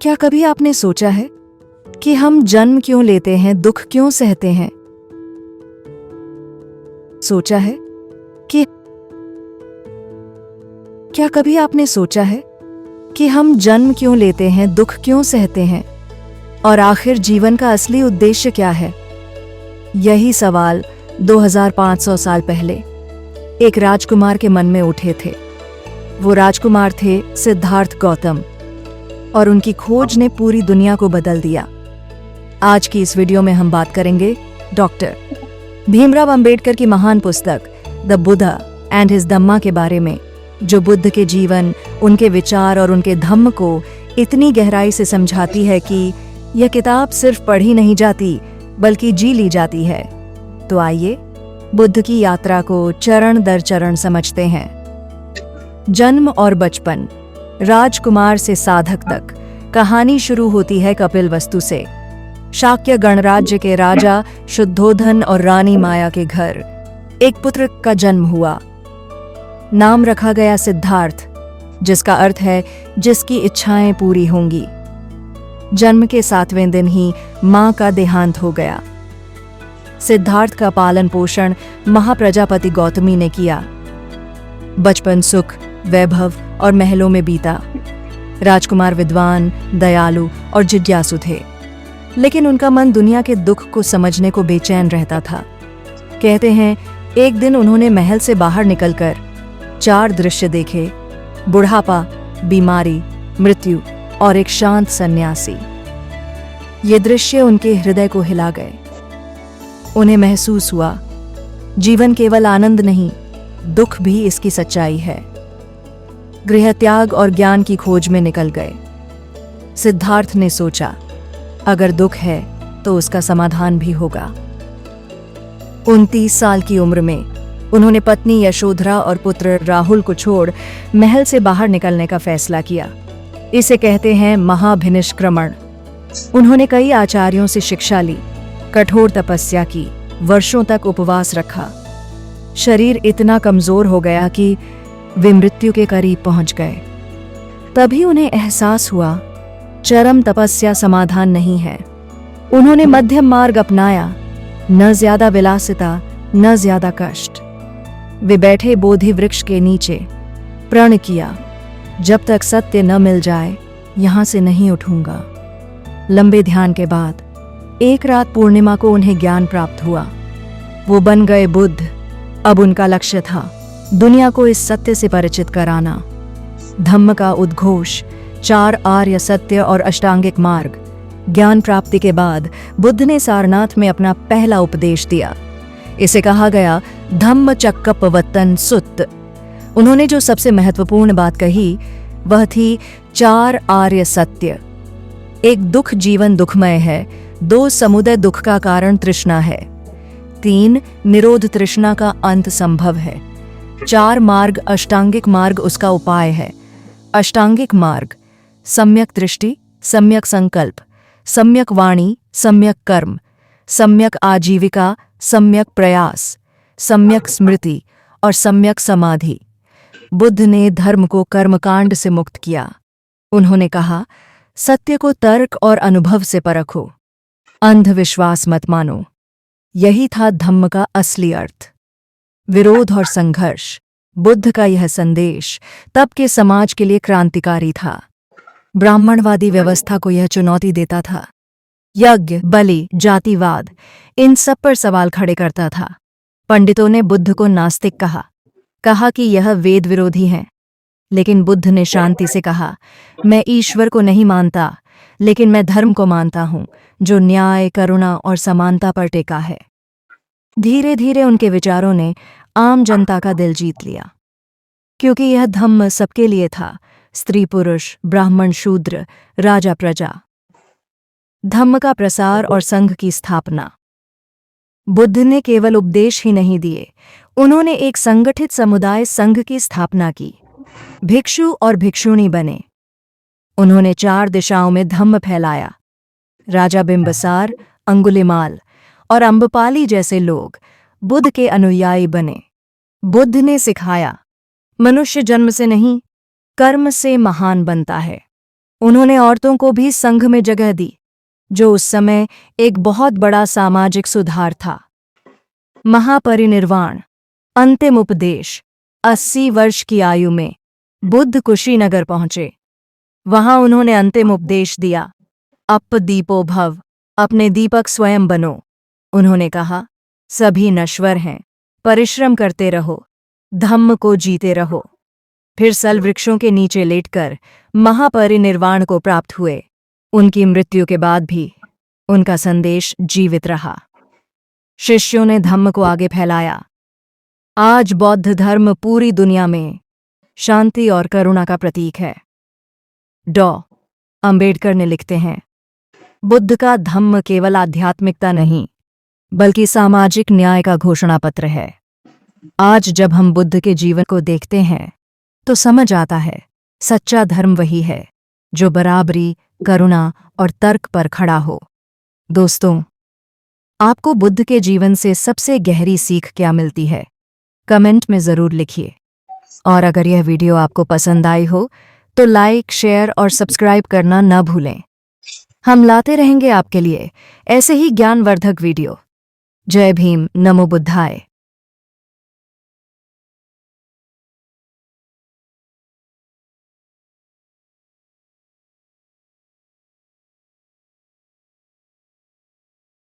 क्या कभी आपने सोचा है कि हम जन्म क्यों लेते हैं, दुख क्यों सहते हैं? सोचा है कि क्या कभी आपने सोचा है कि हम जन्म क्यों लेते हैं, दुख क्यों सहते हैं, और आखिर जीवन का असली उद्देश्य क्या है? यही सवाल 2500 साल पहले एक राजकुमार के मन में उठे थे। वो राजकुमार थे सिद्धार्थ गौतम, और उनकी खोज ने पूरी दुनिया को बदल दिया। आज की इस वीडियो में हम बात करेंगे डॉक्टर भीमराव अंबेडकर की महान पुस्तक द बुद्धा एंड हिज धम्मा के बारे में, जो बुद्ध के जीवन, उनके विचार और उनके धम्म को इतनी गहराई से समझाती है कि यह किताब सिर्फ पढ़ी नहीं जाती बल्कि जी ली जाती है। तो आइए बुद्ध की यात्रा को चरण दर चरण समझते हैं। जन्म और बचपन, राजकुमार से साधक तक कहानी शुरू होती है कपिलवस्तु से। शाक्य गणराज्य के राजा शुद्धोधन और रानी माया के घर एक पुत्र का जन्म हुआ। नाम रखा गया सिद्धार्थ, जिसका अर्थ है जिसकी इच्छाएं पूरी होंगी। जन्म के 7वें दिन ही मां का देहांत हो गया। सिद्धार्थ का पालन पोषण महाप्रजापति गौतमी ने किया। बचपन सुख, वैभव और महलों में बीता। राजकुमार विद्वान, दयालु और जिज्ञासु थे, लेकिन उनका मन दुनिया के दुख को समझने को बेचैन रहता था। कहते हैं एक दिन उन्होंने महल से बाहर निकलकर 4 दृश्य देखे: बुढ़ापा, बीमारी, मृत्यु और एक शांत सन्यासी। ये दृश्य उनके हृदय को हिला गए। उन्हें महसूस हुआ जीवन केवल आनंद नहीं, दुख भी इसकी सच्चाई है। गृह त्याग और ज्ञान की खोज में निकल गए। सिद्धार्थ ने सोचा, अगर दुख है तो उसका समाधान भी होगा। 29 साल की उम्र में उन्होंने पत्नी यशोधरा और पुत्र राहुल को छोड़ महल से बाहर निकलने का फैसला किया। इसे कहते हैं महाभिनिष्क्रमण। उन्होंने कई आचार्यों से शिक्षा ली, कठोर तपस्या की, वर्षों तक उपवास रखा। शरीर इतना कमजोर हो गया कि वे मृत्यु के करीब पहुंच गए। तभी उन्हें एहसास हुआ चरम तपस्या समाधान नहीं है। उन्होंने मध्यम मार्ग अपनाया, न ज्यादा विलासिता, न ज्यादा कष्ट। वे बैठे बोधि वृक्ष के नीचे, प्रण किया, जब तक सत्य न मिल जाए यहां से नहीं उठूंगा। लंबे ध्यान के बाद एक रात पूर्णिमा को उन्हें ज्ञान प्राप्त हुआ। वो बन गए बुद्ध। अब उनका लक्ष्य था दुनिया को इस सत्य से परिचित कराना। धम्म का उद्घोष, 4 आर्य सत्य और अष्टांगिक मार्ग। ज्ञान प्राप्ति के बाद बुद्ध ने सारनाथ में अपना पहला उपदेश दिया। इसे कहा गया धम्म चक्कपवत्तन सुत्त। उन्होंने जो सबसे महत्वपूर्ण बात कही वह थी 4 आर्य सत्य। एक, दुख जीवन दुखमय है। 2, समुदय दुख का कारण तृष्णा है। 3, निरोध तृष्णा का अंत संभव है। 4, मार्ग, अष्टांगिक मार्ग उसका उपाय है। अष्टांगिक मार्ग: सम्यक दृष्टि, सम्यक संकल्प, सम्यक वाणी, सम्यक कर्म, सम्यक आजीविका, सम्यक प्रयास, सम्यक स्मृति और सम्यक समाधि। बुद्ध ने धर्म को कर्मकांड से मुक्त किया। उन्होंने कहा, सत्य को तर्क और अनुभव से परखो, अंधविश्वास मत मानो। यही था धम्म का असली अर्थ। विरोध और संघर्ष। बुद्ध का यह संदेश तब के समाज के लिए क्रांतिकारी था। ब्राह्मणवादी व्यवस्था को यह चुनौती देता था। यज्ञ, बलि, जातिवाद, इन सब पर सवाल खड़े करता था। पंडितों ने बुद्ध को नास्तिक कहा कि यह वेद विरोधी हैं। लेकिन बुद्ध ने शांति से कहा, मैं ईश्वर को नहीं मानता, लेकिन मैं धर्म को मानता हूं, जो न्याय, करुणा और समानता पर टेका है। धीरे धीरे उनके विचारों ने आम जनता का दिल जीत लिया, क्योंकि यह धम्म सबके लिए था, स्त्री पुरुष, ब्राह्मण शूद्र, राजा प्रजा। धम्म का प्रसार और संघ की स्थापना। बुद्ध ने केवल उपदेश ही नहीं दिए, उन्होंने एक संगठित समुदाय संघ की स्थापना की। भिक्षु और भिक्षुणी बने। उन्होंने 4 दिशाओं में धम्म फैलाया। राजा बिंबसार, अंगुलिमाल और अम्बपाली जैसे लोग बुद्ध के अनुयायी बने। बुद्ध ने सिखाया, मनुष्य जन्म से नहीं, कर्म से महान बनता है। उन्होंने औरतों को भी संघ में जगह दी, जो उस समय एक बहुत बड़ा सामाजिक सुधार था। महापरिनिर्वाण, अंतिम उपदेश। 80 वर्ष की आयु में बुद्ध कुशीनगर पहुंचे। वहां उन्होंने अंतिम उपदेश दिया, अप दीपो भव, अपने दीपक स्वयं बनो। उन्होंने कहा, सभी नश्वर हैं, परिश्रम करते रहो, धम्म को जीते रहो। फिर सल वृक्षों के नीचे लेटकर महापरिनिर्वाण को प्राप्त हुए। उनकी मृत्यु के बाद भी उनका संदेश जीवित रहा। शिष्यों ने धम्म को आगे फैलाया। आज बौद्ध धर्म पूरी दुनिया में शांति और करुणा का प्रतीक है। डॉ. अंबेडकर ने लिखते हैं, बुद्ध का धम्म केवल आध्यात्मिकता नहीं, बल्कि सामाजिक न्याय का घोषणा पत्र है। आज जब हम बुद्ध के जीवन को देखते हैं तो समझ आता है, सच्चा धर्म वही है जो बराबरी, करुणा और तर्क पर खड़ा हो। दोस्तों, आपको बुद्ध के जीवन से सबसे गहरी सीख क्या मिलती है? कमेंट में ज़रूर लिखिए। और अगर यह वीडियो आपको पसंद आई हो तो लाइक, शेयर और सब्सक्राइब करना न भूलें। हम लाते रहेंगे आपके लिए ऐसे ही ज्ञानवर्धक वीडियो। जय भीम, नमो बुद्धाय।